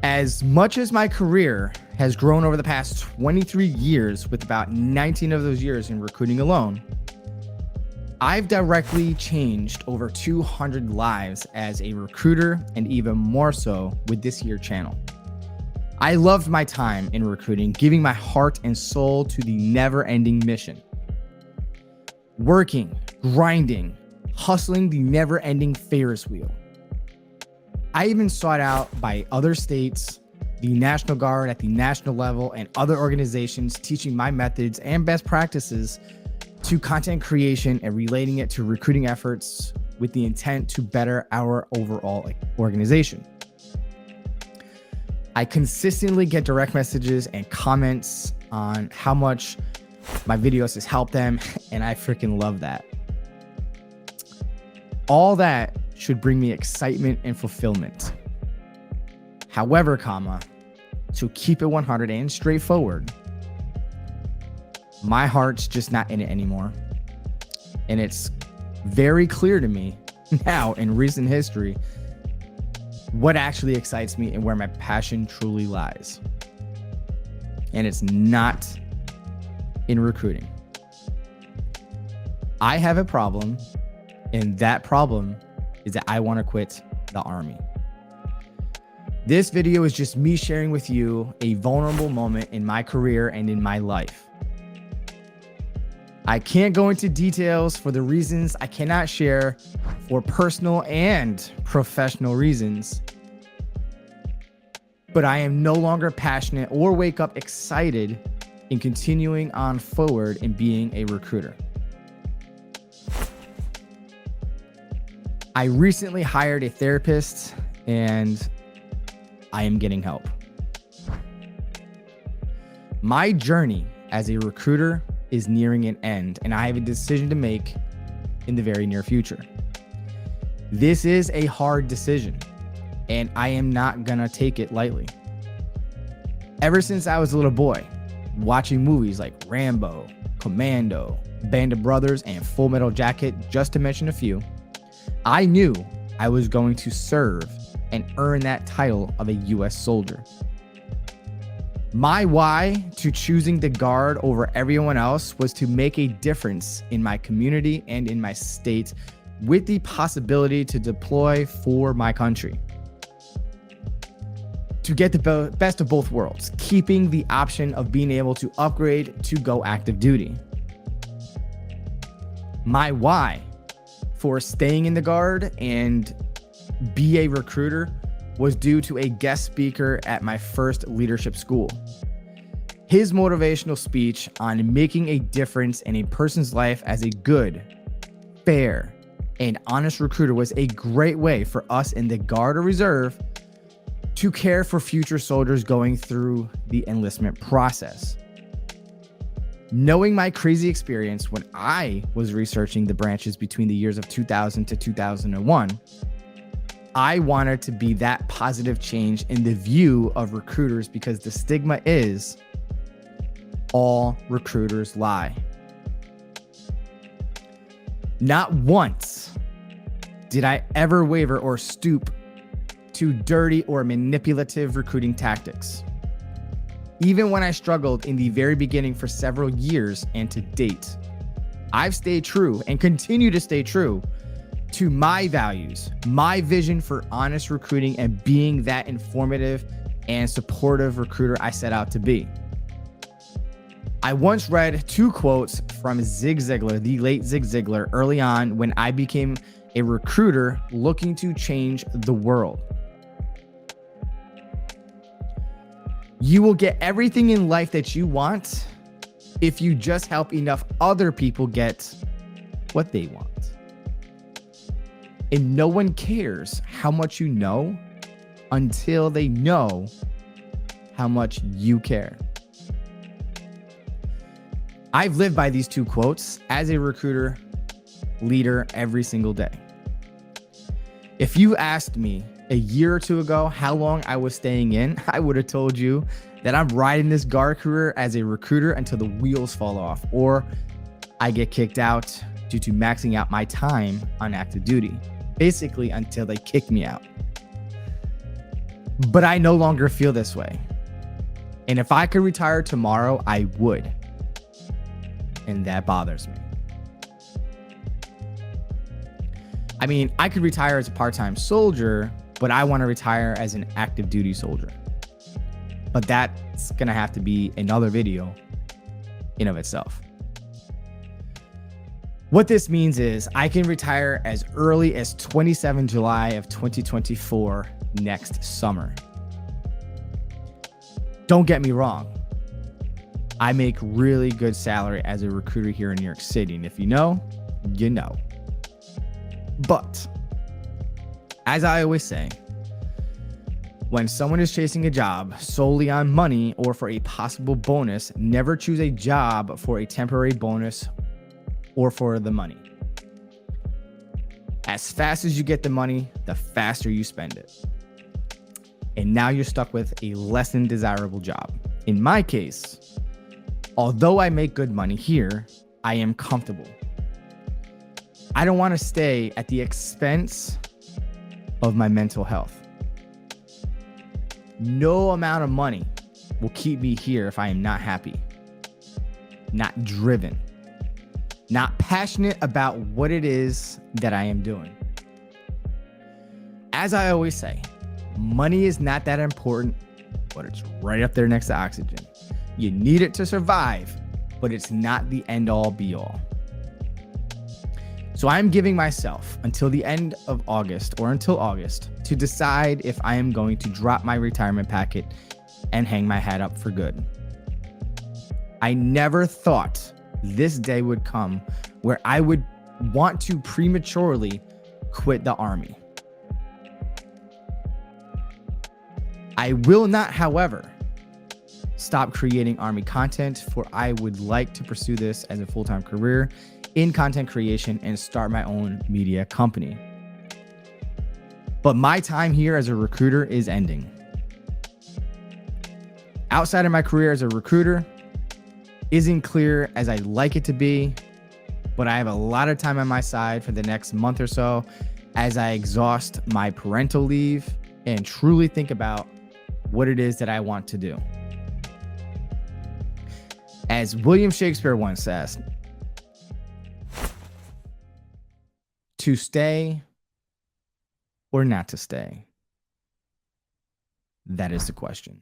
As much as my career has grown over the past 23 years, with about 19 of those years in recruiting alone, I've directly changed over 200 lives as a recruiter, and even more so with this here channel. I loved my time in recruiting, giving my heart and soul to the never-ending mission. Working, grinding, hustling the never-ending Ferris wheel. I even sought out by other states, the National Guard at the national level, and other organizations teaching my methods and best practices to content creation and relating it to recruiting efforts with the intent to better our overall organization. I consistently get direct messages and comments on how much my videos has helped them, and I freaking love that. All that should bring me excitement and fulfillment. However, to keep it 100 and straightforward, my heart's just not in it anymore. And it's very clear to me now in recent history what actually excites me and where my passion truly lies. And it's not in recruiting. I have a problem, and that problem is that I want to quit the Army. This video is just me sharing with you a vulnerable moment in my career and in my life. I can't go into details for the reasons I cannot share, for personal and professional reasons. But I am no longer passionate or wake up excited in continuing on forward and being a recruiter. I recently hired a therapist, and I am getting help. My journey as a recruiter is nearing an end, and I have a decision to make in the very near future. This is a hard decision, and I am not gonna take it lightly. Ever since I was a little boy, watching movies like Rambo, Commando, Band of Brothers, and Full Metal Jacket, just to mention a few, I knew I was going to serve and earn that title of a U.S. soldier. My why to choosing the Guard over everyone else was to make a difference in my community and in my state, with the possibility to deploy for my country. To get the best of both worlds, keeping the option of being able to upgrade to go active duty. My why for staying in the Guard and be a recruiter was due to a guest speaker at my first leadership school. His motivational speech on making a difference in a person's life as a good, fair, and honest recruiter was a great way for us in the Guard or Reserve to care for future soldiers going through the enlistment process. Knowing my crazy experience when I was researching the branches between the years of 2000 to 2001, I wanted to be that positive change in the view of recruiters, because the stigma is all recruiters lie. Not once did I ever waver or stoop to dirty or manipulative recruiting tactics. Even when I struggled in the very beginning for several years and to date, I've stayed true and continue to stay true to my values, my vision for honest recruiting, and being that informative and supportive recruiter I set out to be. I once read two quotes from Zig Ziglar, the late Zig Ziglar, early on when I became a recruiter looking to change the world. You will get everything in life that you want if you just help enough other people get what they want. And no one cares how much you know until they know how much you care. I've lived by these two quotes as a recruiter leader every single day. If you asked me a year or two ago how long I was staying in, I would have told you that I'm riding this Guard career as a recruiter until the wheels fall off, or I get kicked out due to maxing out my time on active duty, basically until they kick me out. But I no longer feel this way. And if I could retire tomorrow, I would. And that bothers me. I mean, I could retire as a part-time soldier, but I want to retire as an active duty soldier. But that's going to have to be another video in of itself. What this means is I can retire as early as 27 July of 2024 next summer. Don't get me wrong. I make really good salary as a recruiter here in New York City. And if you know, you know. But as I always say, when someone is chasing a job solely on money or for a possible bonus, never choose a job for a temporary bonus or for the money. As fast as you get the money, the faster you spend it. And now you're stuck with a less than desirable job. In my case, although I make good money here, I am comfortable. I don't want to stay at the expense of my mental health. No amount of money will keep me here if I am not happy, not driven, not passionate about what it is that I am doing. As I always say, money is not that important, but it's right up there next to oxygen. You need it to survive, but it's not the end all be all. So I'm giving myself until the end of August or until August to decide if I am going to drop my retirement packet and hang my hat up for good. I never thought this day would come where I would want to prematurely quit the Army. I will not, however, stop creating Army content, for I would like to pursue this as a full-time career in content creation and start my own media company. But my time here as a recruiter is ending. Outside of my career as a recruiter isn't clear as I'd like it to be, but I have a lot of time on my side for the next month or so as I exhaust my parental leave and truly think about what it is that I want to do. As William Shakespeare once says, to stay or not to stay? That is the question.